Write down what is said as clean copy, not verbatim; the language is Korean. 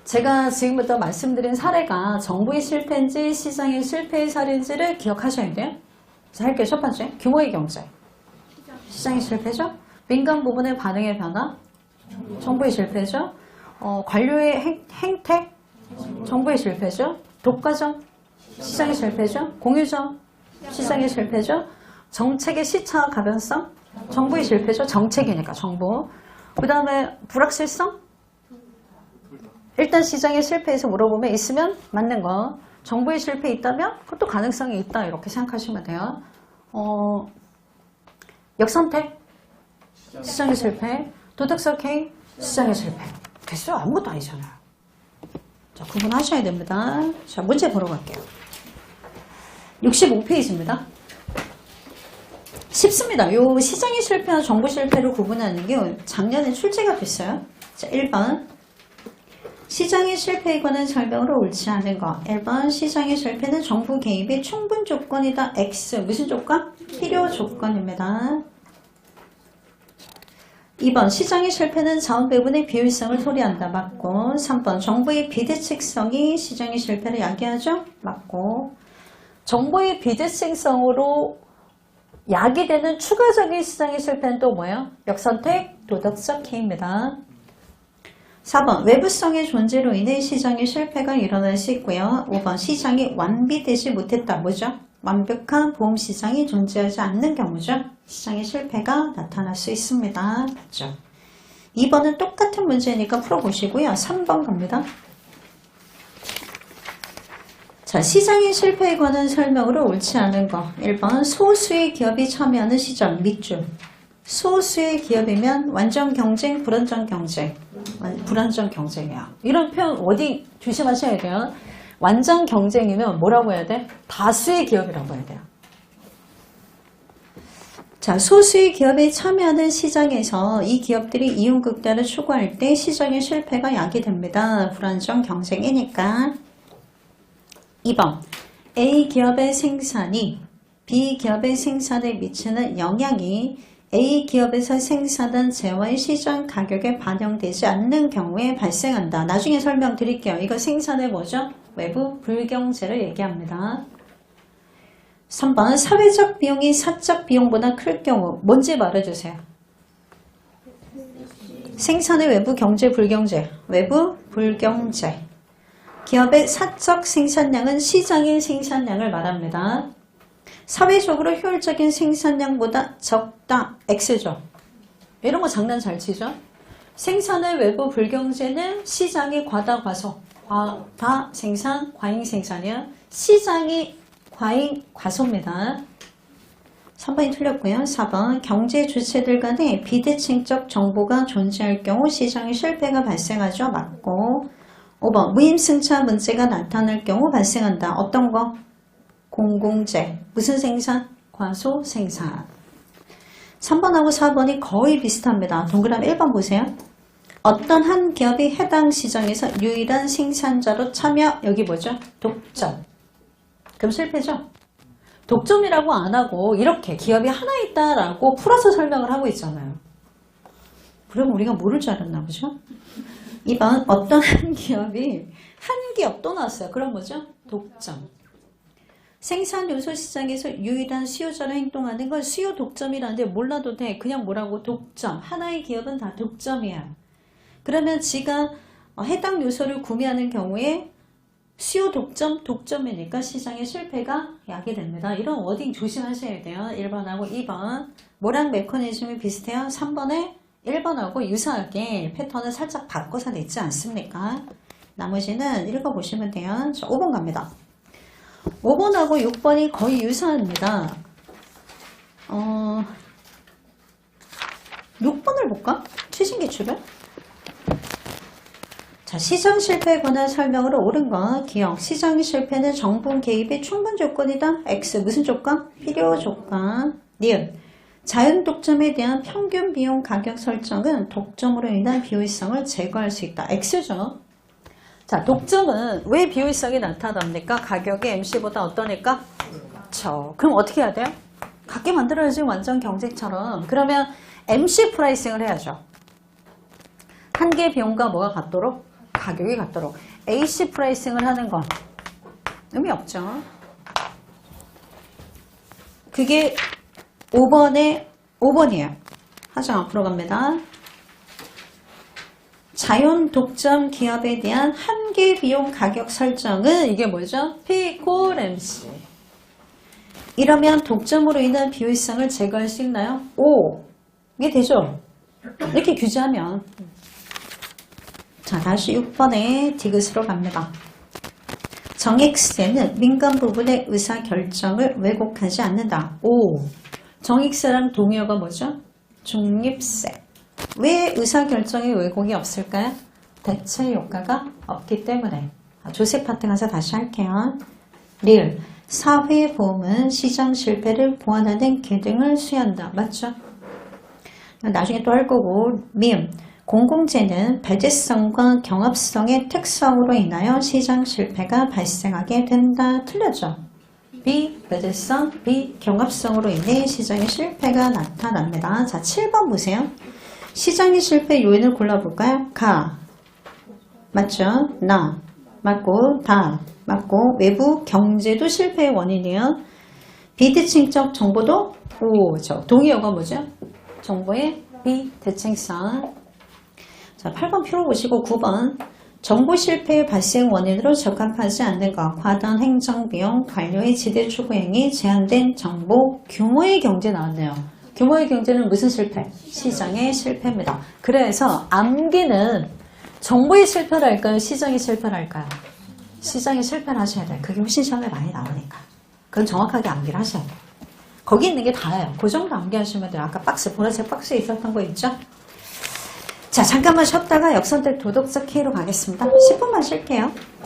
제가 지금부터 말씀드린 사례가 정부의 실패인지 시장의 실패의 사례인지를 기억하셔야 돼요. 자, 할게요. 첫 번째, 규모의 경제. 시장의 실패죠. 민간 부분의 반응의 변화. 정부의 실패죠. 관료의 행태. 정부의 실패죠. 독과점. 시장의 실패죠. 공유점. 시장의 실패죠. 정책의 시차 가변성. 정부의 실패죠. 정책이니까 정부. 그 다음에 불확실성. 일단 시장의 실패에서 물어보면 있으면 맞는 거. 정부의 실패 있다면 그것도 가능성이 있다. 이렇게 생각하시면 돼요. 역선택. 시장의 실패. 도덕성 K. 시장의 실패. 됐어요. 아무것도 아니잖아요. 자, 구분하셔야 됩니다. 자, 문제 보러 갈게요. 65페이지입니다. 쉽습니다. 요 시장의 실패와 정부 실패를 구분하는 게 작년에 출제가 됐어요. 자, 1번. 시장의 실패에 관한 설명으로 옳지 않은 것. 1번. 시장의 실패는 정부 개입이 충분 조건이다. X. 무슨 조건? 필요 조건입니다. 2번. 시장의 실패는 자원 배분의 비효율성을 토리한다. 맞고. 3번. 정부의 비대책성이 시장의 실패를 야기하죠. 맞고. 정부의 비대책성으로 야기되는 추가적인 시장의 실패는 또 뭐예요? 역선택, 도덕적 K입니다. 4번. 외부성의 존재로 인해 시장의 실패가 일어날 수 있고요. 5번. 시장이 완비되지 못했다. 뭐죠? 완벽한 보험시장이 존재하지 않는 경우죠. 시장의 실패가 나타날 수 있습니다. 맞죠? 2번은 똑같은 문제니까 풀어보시고요. 3번 갑니다. 자, 시장의 실패에 관한 설명으로 옳지 않은 거. 1번. 소수의 기업이 참여하는 시장, 밑줄. 소수의 기업이면 완전 경쟁, 불완전 경쟁. 불완전 경쟁이야. 이런 표현 어디 조심하셔야 돼요. 완전 경쟁이면 뭐라고 해야 돼? 다수의 기업이라고 해야 돼요. 자, 소수의 기업이 참여하는 시장에서 이 기업들이 이윤 극대화를 추구할 때 시장의 실패가 야기됩니다. 불완전 경쟁이니까. 2번. A 기업의 생산이 B 기업의 생산에 미치는 영향이 A 기업에서 생산한 재화의 시장 가격에 반영되지 않는 경우에 발생한다. 나중에 설명드릴게요. 이거 생산의 뭐죠? 외부 불경제를 얘기합니다. 3번. 사회적 비용이 사적 비용보다 클 경우 뭔지 말해주세요. 생산의 외부 경제 불경제. 외부 불경제. 기업의 사적 생산량은 시장의 생산량을 말합니다. 사회적으로 효율적인 생산량보다 적다. X죠. 이런 거 장난 잘 치죠. 생산의 외부 불경제는 시장이 과다 과소. 과다 생산, 과잉 생산이야. 시장이 과잉 과소입니다. 3번이 틀렸고요. 4번. 경제 주체들 간에 비대칭적 정보가 존재할 경우 시장의 실패가 발생하죠. 맞고. 5번. 무임승차 문제가 나타날 경우 발생한다. 어떤 거? 공공재. 무슨 생산? 과소 생산. 3번하고 4번이 거의 비슷합니다. 동그라미 1번 보세요. 어떤 한 기업이 해당 시장에서 유일한 생산자로 참여. 여기 뭐죠? 독점. 그럼 실패죠? 독점이라고 안 하고 이렇게 기업이 하나 있다라고 풀어서 설명을 하고 있잖아요. 그럼 우리가 모를 줄 알았나 보죠? 2번. 어떤 한 기업이 한 기업 또 나왔어요. 그럼 뭐죠? 독점. 생산 요소 시장에서 유일한 수요자로 행동하는 건 수요 독점이라는데 몰라도 돼. 그냥 뭐라고? 독점. 하나의 기업은 다 독점이야. 그러면 지가 해당 요소를 구매하는 경우에 수요 독점, 독점이니까 시장의 실패가 야기됩니다. 이런 워딩 조심하셔야 돼요. 1번하고 2번. 뭐랑 메커니즘이 비슷해요? 3번에 1번하고 유사하게 패턴을 살짝 바꿔서 냈지 않습니까? 나머지는 읽어보시면 돼요. 자, 5번 갑니다. 5번하고 6번이 거의 유사합니다. 6번을 볼까? 최신기출을. 자, 시장 실패에 관한 설명으로 옳은 거 기억. 시장 실패는 정부 개입의 충분 조건이다. X. 무슨 조건? 필요 조건. 니은. 자연 독점에 대한 평균 비용 가격 설정은 독점으로 인한 비효율성을 제거할 수 있다. X죠. 자, 독점은 왜 비효율성이 나타납니까? 가격이 MC보다 어떠니까? 그렇죠. 그럼 어떻게 해야 돼요? 같게 만들어야지. 완전 경쟁처럼. 그러면 MC 프라이싱을 해야죠. 한 개 비용과 뭐가 같도록? 가격이 같도록. AC 프라이싱을 하는 건 의미 없죠. 그게 5번이에요. 하정 앞으로 갑니다. 자연 독점 기업에 대한 한계 비용 가격 설정은 이게 뭐죠? 피코램시. 이러면 독점으로 인한 비효율성을 제거할 수 있나요? 오! 이게 되죠? 이렇게 규제하면. 자, 다시 6번에 디귿으로 갑니다. 정액세는 민간 부분의 의사결정을 왜곡하지 않는다. 오! 정액세랑 동의어가 뭐죠? 중립세. 왜 의사결정에 왜곡이 없을까요? 대체 효과가 없기 때문에. 조세 파트 가서 다시 할게요. 리을. 사회보험은 시장 실패를 보완하는 기능을 수행한다. 맞죠? 나중에 또 할 거고. 미음. 공공재는 배제성과 경합성의 특성으로 인하여 시장 실패가 발생하게 된다. 틀렸죠? 비배제성, 비경합성으로 인해 시장의 실패가 나타납니다. 자, 7번 보세요. 시장의 실패 요인을 골라볼까요? 가. 맞죠? 나. 맞고, 다. 맞고, 외부 경제도 실패의 원인이에요. 비대칭적 정보도 오죠. 동의어가 뭐죠? 정보의 비대칭성. 자, 8번 풀어보시고 9번. 정보 실패의 발생 원인으로 적합하지 않는 것, 과다한 행정비용, 관료의 지대 추구행위, 제한된 정보, 규모의 경제 나왔네요. 규모의 경제는 무슨 실패? 시장의 실패입니다. 그래서 암기는 정보의 실패랄까요? 시장의 실패랄까요? 시장의 실패를 하셔야 돼요. 그게 훨씬 시험에 많이 나오니까. 그건 정확하게 암기를 하셔야 돼요. 거기 있는 게 다예요. 그 정도 암기하시면 돼요. 아까 박스, 보라색 박스에 있었던 거 있죠? 자, 잠깐만 쉬었다가 역선택 도덕적 K로 가겠습니다. 10분만 쉴게요.